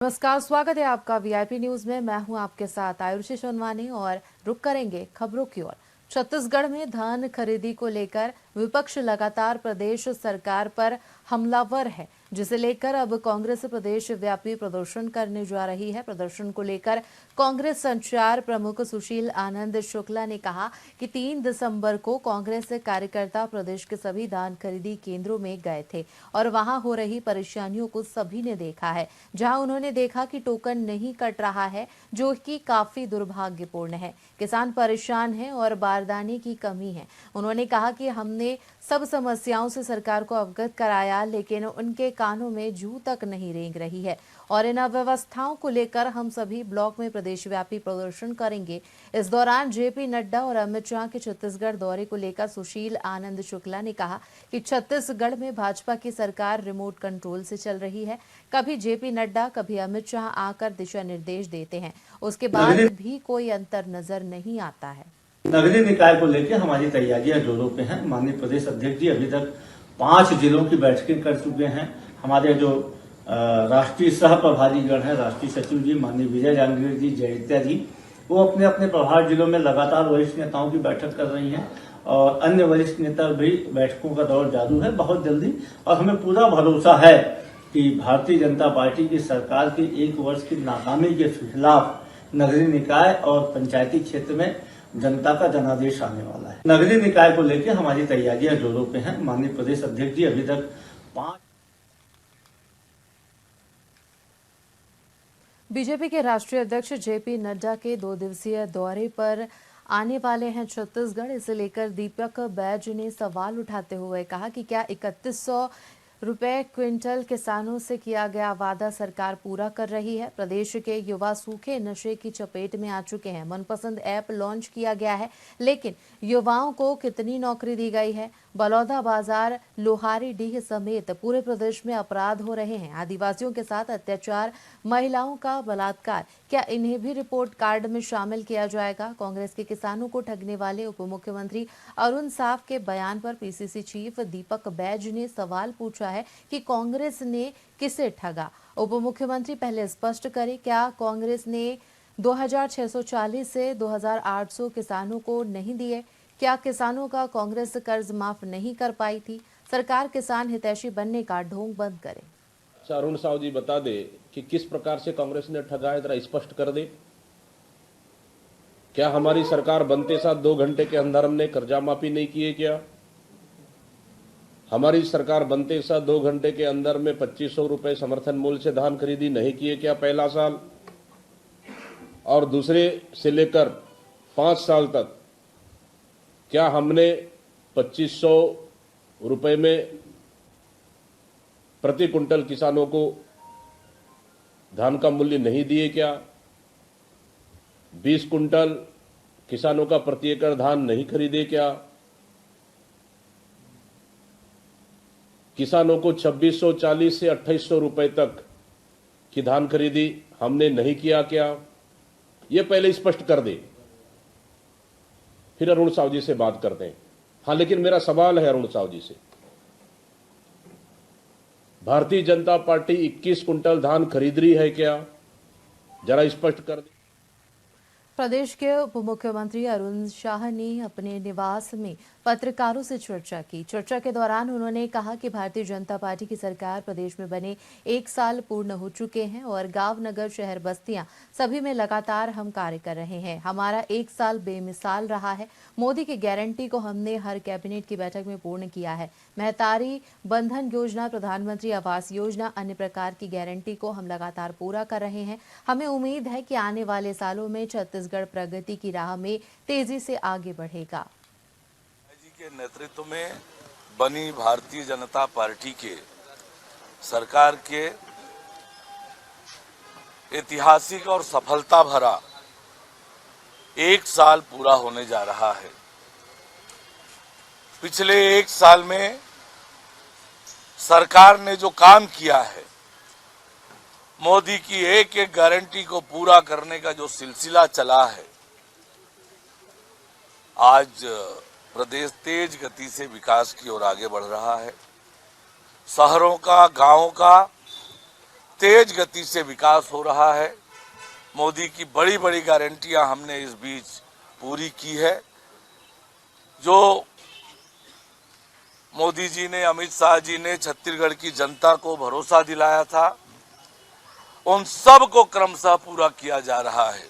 नमस्कार, स्वागत है आपका वीआईपी न्यूज में। मैं हूं आपके साथ आयुषी सोनवानी और रुक करेंगे खबरों की ओर। छत्तीसगढ़ में धान खरीदी को लेकर विपक्ष लगातार प्रदेश सरकार पर हमलावर है, जिसे लेकर अब कांग्रेस प्रदेश व्यापी प्रदर्शन करने जा रही है। प्रदर्शन को लेकर कांग्रेस संचार प्रमुख सुशील आनंद शुक्ला ने कहा कि 3 दिसंबर को कांग्रेस कार्यकर्ता प्रदेश के सभी धान खरीदी केंद्रों में गए थे और वहां हो रही परेशानियों को सभी ने देखा है। जहां उन्होंने देखा कि टोकन नहीं कट रहा है, जो कि काफी दुर्भाग्यपूर्ण है। किसान परेशान हैं और बारदाने की कमी है। उन्होंने कहा कि हमने सब समस्याओं से सरकार को अवगत कराया, लेकिन उनके कानों में जू तक नहीं रेंग रही है और इन अव्यवस्थाओं को लेकर हम सभी ब्लॉक में प्रदेशव्यापी प्रदर्शन करेंगे। इस दौरान जेपी नड्डा और अमित शाह के छत्तीसगढ़ दौरे को लेकर सुशील आनंद शुक्ला ने कहा कि छत्तीसगढ़ में भाजपा की सरकार रिमोट कंट्रोल से चल रही है। कभी जेपी नड्डा, कभी अमित शाह आकर दिशा निर्देश देते हैं, उसके बाद भी कोई अंतर नजर नहीं आता है। नगरीय निकाय को लेकर हमारी तैयारियां जोरों पे हैं। माननीय प्रदेश अध्यक्ष जी अभी तक 5 जिलों की बैठकें कर चुके हैं। हमारे जो राष्ट्रीय सह प्रभारीगण है, राष्ट्रीय सचिव जी माननीय विजय जांगीर जी, जयित्या जी, वो अपने अपने प्रभार जिलों में लगातार वरिष्ठ नेताओं की बैठक कर रही हैं और अन्य वरिष्ठ नेता भी बैठकों का दौर जारी है बहुत जल्दी। और हमें पूरा भरोसा है कि भारतीय जनता पार्टी की सरकार की 1 वर्ष की नाकामी के खिलाफ नगरीय निकाय और पंचायती क्षेत्र में जनता का जनादेश आने वाला है। नगरीय निकाय को लेकर हमारी तैयारियां जोरों पे हैं। माननीय प्रदेश अध्यक्ष जी अभी तक 5 बीजेपी के राष्ट्रीय अध्यक्ष जेपी नड्डा के 2 दिवसीय दौरे पर आने वाले हैं छत्तीसगढ़। इसे लेकर दीपक बैज ने सवाल उठाते हुए कहा कि क्या 3100 रुपए क्विंटल किसानों से किया गया वादा सरकार पूरा कर रही है। प्रदेश के युवा सूखे नशे की चपेट में आ चुके हैं। मनपसंद ऐप लॉन्च किया गया है, लेकिन युवाओं को कितनी नौकरी दी गई है। बलौदा बाजार, लोहारीडीह समेत पूरे प्रदेश में अपराध हो रहे हैं। आदिवासियों के साथ अत्याचार, महिलाओं का बलात्कार, क्या इन्हें भी रिपोर्ट कार्ड में शामिल किया जाएगा। कांग्रेस के किसानों को ठगने वाले उप मुख्यमंत्री अरुण साव के बयान पर पीसीसी चीफ दीपक बैज ने सवाल पूछा है कि कांग्रेस ने किसे ठगा। उप मुख्यमंत्री पहले स्पष्ट करें, क्या कांग्रेस ने 2640 से 2800 किसानों को नहीं दिए? क्या किसानों का कांग्रेस कर्ज माफ नहीं कर पाई थी? सरकार किसान हितैषी बनने का ढोंग बंद करे। अरुण साव जी बता दे कि किस प्रकार से कांग्रेस ने ठगा है, जरा स्पष्ट कर दे। क्या हमारी सरकार बनते साथ 2 घंटे के अंदर हमने कर्जा माफी नहीं किए? क्या हमारी सरकार बनते साथ 2 घंटे के अंदर में 2500 रुपए समर्थन मूल्य से धान खरीदी नहीं किए? क्या पहला साल और दूसरे से लेकर 5 साल तक क्या हमने 2500 रुपए में प्रति कुंटल किसानों को धान का मूल्य नहीं दिए? क्या 20 कुंटल किसानों का प्रति एकड़ धान नहीं खरीदे? क्या किसानों को 2640 से 2800 रुपए तक की धान खरीदी हमने नहीं किया? क्या ये पहले स्पष्ट कर दे, फिर अरुण साव जी से बात करते हैं। हाँ, लेकिन मेरा सवाल है अरुण साव जी से, भारतीय जनता पार्टी 21 कुंटल धान खरीद रही है क्या? जरा स्पष्ट कर दे। प्रदेश के उप मुख्यमंत्री अरुण शाह ने अपने निवास में पत्रकारों से चर्चा की। चर्चा के दौरान उन्होंने कहा कि भारतीय जनता पार्टी की सरकार प्रदेश में बने 1 साल पूर्ण हो चुके हैं और गांव, नगर, शहर, बस्तियां सभी में लगातार हम कार्य कर रहे हैं। हमारा 1 साल बेमिसाल रहा है। मोदी की गारंटी को हमने हर कैबिनेट की बैठक में पूर्ण किया है। महतारी बंधन योजना, प्रधानमंत्री आवास योजना, अन्य प्रकार की गारंटी को हम लगातार पूरा कर रहे हैं। हमें उम्मीद है कि आने वाले सालों में छत्तीसगढ़ प्रगति की राह में तेजी से आगे बढ़ेगा। के नेतृत्व में बनी भारतीय जनता पार्टी के सरकार के ऐतिहासिक और सफलता भरा 1 साल पूरा होने जा रहा है। पिछले 1 साल में सरकार ने जो काम किया है, मोदी की एक एक गारंटी को पूरा करने का जो सिलसिला चला है, आज प्रदेश तेज गति से विकास की ओर आगे बढ़ रहा है। शहरों का, गांवों का तेज गति से विकास हो रहा है। मोदी की बड़ी बड़ी गारंटियां हमने इस बीच पूरी की है। जो मोदी जी ने, अमित शाह जी ने छत्तीसगढ़ की जनता को भरोसा दिलाया था, उन सब को क्रमशः पूरा किया जा रहा है।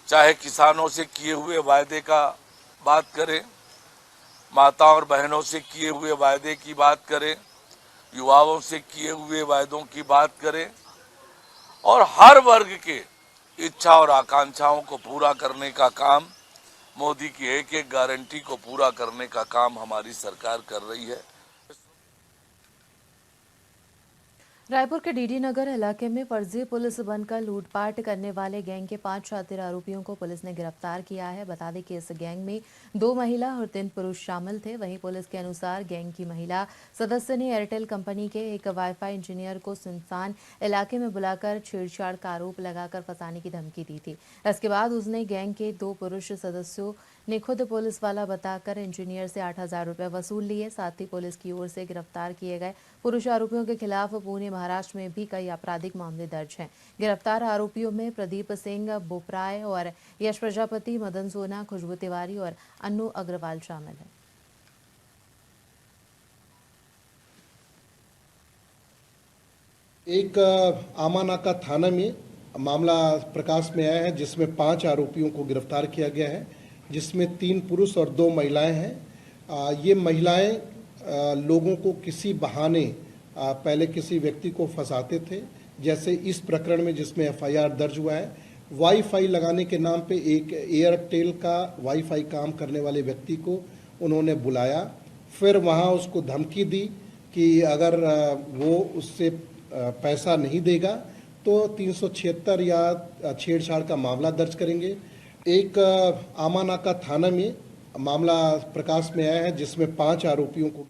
चाहे किसानों से किए हुए वायदे का बात करें, माताओं और बहनों से किए हुए वायदे की बात करें, युवाओं से किए हुए वायदों की बात करें, और हर वर्ग के इच्छा और आकांक्षाओं को पूरा करने का काम, मोदी की एक एक गारंटी को पूरा करने का काम हमारी सरकार कर रही है। रायपुर के डीडी नगर इलाके में फर्जी पुलिस बनकर लूटपाट करने वाले गैंग के 5 शातिर आरोपियों को पुलिस ने गिरफ्तार किया है। बता दें कि इस गैंग में 2 महिला और 3 पुरुष शामिल थे। वहीं पुलिस के अनुसार गैंग की महिला सदस्य ने एयरटेल कंपनी के एक वाईफाई इंजीनियर को सुनसान इलाके में बुलाकर छेड़छाड़ का आरोप लगाकर फंसाने की धमकी दी थी। इसके बाद उसने गैंग के 2 पुरुष सदस्यों ने खुद पुलिस वाला बताकर इंजीनियर से 8,000 रुपये वसूल लिए। साथ ही पुलिस की ओर से गिरफ्तार किए गए पुरुष आरोपियों के खिलाफ पुणे, महाराष्ट्र में भी कई आपराधिक मामले दर्ज हैं। गिरफ्तार आरोपियों में प्रदीप सिंह बोपराय और यश प्रजापति, मदन सोना, खुशबू तिवारी और अन्नू अग्रवाल शामिल हैं। एक आमानाका थाना में मामला प्रकाश में आया है, जिसमें 5 आरोपियों को गिरफ्तार किया गया है, जिसमें 3 पुरुष और 2 महिलाएं हैं। ये महिलाएं लोगों को किसी बहाने पहले किसी व्यक्ति को फंसाते थे। जैसे इस प्रकरण में जिसमें एफआईआर दर्ज हुआ है, वाईफाई लगाने के नाम पे एक एयरटेल का वाईफाई काम करने वाले व्यक्ति को उन्होंने बुलाया, फिर वहां उसको धमकी दी कि अगर वो उससे पैसा नहीं देगा तो 376 या छेड़छाड़ का मामला दर्ज करेंगे। एक आमानाका थाना में मामला प्रकाश में आया है, जिसमें 5 आरोपियों को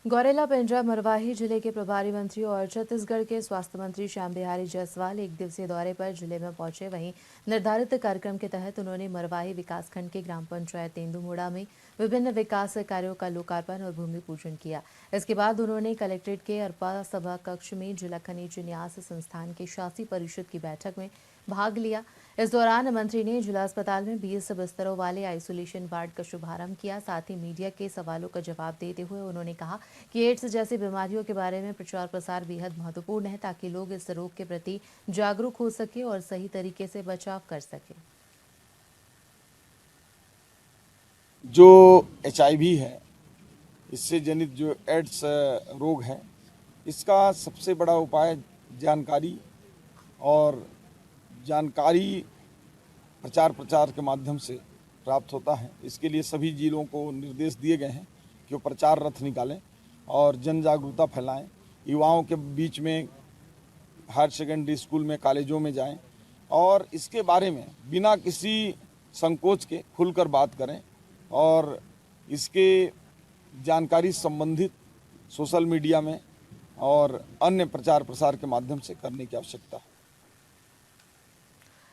गौरेला पंजाब मरवाही जिले के प्रभारी मंत्री और छत्तीसगढ़ के स्वास्थ्य मंत्री श्याम बिहारी जायसवाल 1 दिवसीय दौरे पर जिले में पहुंचे। वहीं निर्धारित कार्यक्रम के तहत उन्होंने मरवाही विकासखंड के ग्राम पंचायत तेंदुमुड़ा में विभिन्न विकास कार्यों का लोकार्पण और भूमि पूजन किया। इसके बाद उन्होंने कलेक्ट्रेट के अरपा सभा कक्ष में जिला खनिज न्यास संस्थान के शासी परिषद की बैठक में भाग लिया। इस दौरान मंत्री ने जिला अस्पताल में 20 बिस्तरों वाले आइसोलेशन वार्ड का शुभारंभ किया। साथ ही मीडिया के सवालों का जवाब देते हुए उन्होंने कहा कि एड्स जैसी बीमारियों के बारे में प्रचार प्रसार बेहद महत्वपूर्ण है, ताकि लोग इस रोग के प्रति जागरूक हो सके और सही तरीके से बचाव कर सके। जो HIV है, इससे जनित जो एड्स रोग है, इसका सबसे बड़ा उपाय जानकारी और जानकारी प्रचार के माध्यम से प्राप्त होता है। इसके लिए सभी जिलों को निर्देश दिए गए हैं कि वो प्रचार रथ निकालें और जन जागरूकता फैलाएं। युवाओं के बीच में हायर सेकेंडरी स्कूल में, कॉलेजों में जाएं और इसके बारे में बिना किसी संकोच के खुलकर बात करें और इसके जानकारी संबंधित सोशल मीडिया में और अन्य प्रचार प्रसार के माध्यम से करने की आवश्यकता है।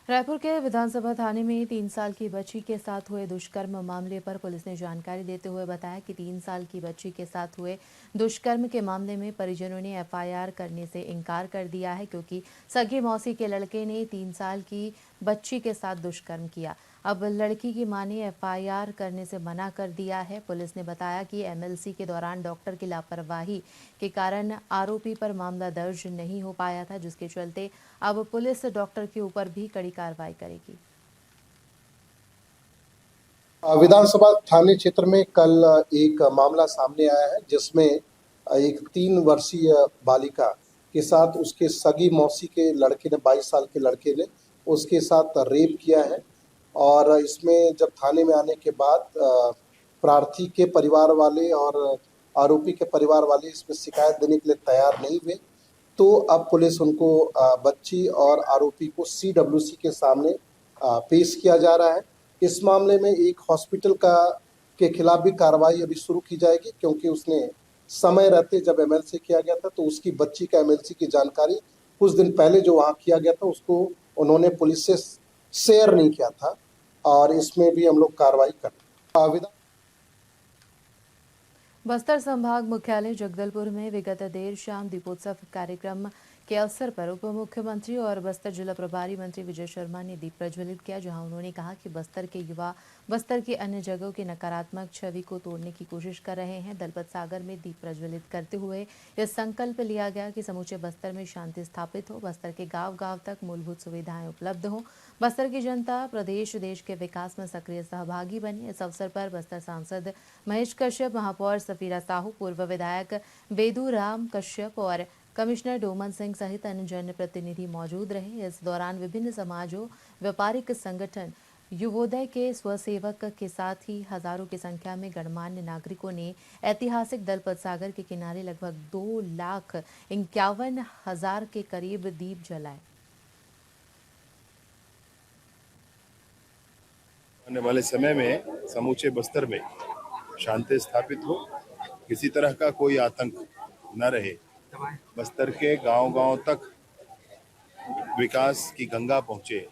रायपुर के विधानसभा थाने में 3 साल की बच्ची के साथ हुए दुष्कर्म मामले पर पुलिस ने जानकारी देते हुए बताया कि 3 साल की बच्ची के साथ हुए दुष्कर्म के मामले में परिजनों ने एफआईआर करने से इनकार कर दिया है, क्योंकि सगी मौसी के लड़के ने 3 साल की बच्ची के साथ दुष्कर्म किया। अब लड़की की मां ने एफआईआर करने से मना कर दिया है। पुलिस ने बताया कि एमएलसी के दौरान डॉक्टर की लापरवाही के कारण आरोपी पर मामला दर्ज नहीं हो पाया था, जिसके चलते अब पुलिस डॉक्टर के ऊपर भी कड़ी कार्रवाई करेगी। विधानसभा थाने क्षेत्र में कल एक मामला सामने आया है, जिसमें एक 3 वर्षीय बालिका के साथ उसके सगी मौसी के लड़के ने, 22 साल के लड़के ने उसके साथ रेप किया है। और इसमें जब थाने में आने के बाद प्रार्थी के परिवार वाले और आरोपी के परिवार वाले इसमें शिकायत देने के लिए तैयार नहीं हुए, तो अब पुलिस उनको बच्ची और आरोपी को CWC के सामने पेश किया जा रहा है। इस मामले में एक हॉस्पिटल के खिलाफ भी कार्रवाई अभी शुरू की जाएगी, क्योंकि उसने समय रहते जब MLC किया गया था तो उसकी बच्ची का MLC की जानकारी कुछ दिन पहले जो वहाँ किया गया था उसको उन्होंने पुलिस से शेयर नहीं किया था, और इसमें भी हम लोग कार्रवाई कर बस्तर संभाग मुख्यालय जगदलपुर में विगत देर शाम दीपोत्सव कार्यक्रम के अवसर पर उप मुख्यमंत्री और बस्तर जिला प्रभारी मंत्री विजय शर्मा ने दीप प्रज्वलित किया, जहां उन्होंने कहा कि बस्तर के युवा बस्तर की अन्य जगहों की नकारात्मक छवि को तोड़ने की कोशिश कर रहे हैं। दलपत सागर में दीप प्रज्वलित करते हुए यह संकल्प लिया गया कि समूचे बस्तर में शांति स्थापित हो, बस्तर के गांव-गांव तक मूलभूत सुविधाएं उपलब्ध हो, बस्तर की जनता प्रदेश देश के विकास में सक्रिय सहभागी बने। इस अवसर पर बस्तर सांसद महेश कश्यप, महापौर सफीरा साहू, पूर्व विधायक बेदूराम कश्यप और कमिश्नर डोमन सिंह सहित अन्य जनप्रतिनिधि मौजूद रहे। इस दौरान विभिन्न समाजों, व्यापारिक संगठन, युवोदय के स्वसेवक के साथ ही हजारों की संख्या में गणमान्य नागरिकों ने ऐतिहासिक दलपत सागर के किनारे लगभग 2,51,000 के करीब दीप जलाए। आने वाले समय में समूचे बस्तर में शांति स्थापित हो, किसी तरह का कोई आतंक न रहे, बस्तर के गांव-गांव तक विकास की गंगा पहुंचे,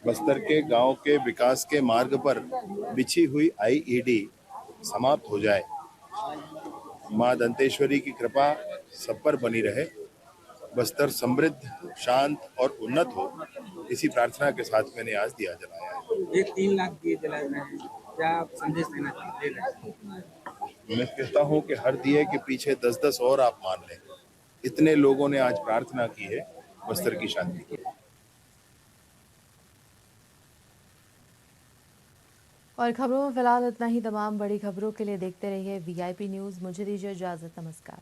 बस्तर के गांव के विकास के मार्ग पर बिछी हुई आईईडी समाप्त हो जाए। मां दंतेश्वरी की कृपा सब पर बनी रहे, बस्तर समृद्ध, शांत और उन्नत हो, इसी प्रार्थना के साथ मैंने आज दिया जलाया है। ये 3 लाख दिए जलाए गए हैं, क्या आप संदेश देना चाहते हैं? मैं कहता हूं कि हर दिए के पीछे 10-10 और आप मान लें। इतने लोगों ने आज प्रार्थना की है बस्तर की शांति की। और खबरों में फिलहाल इतना ही। तमाम बड़ी खबरों के लिए देखते रहिए वीआईपी न्यूज़। मुझे दीजिए इजाजत। नमस्कार।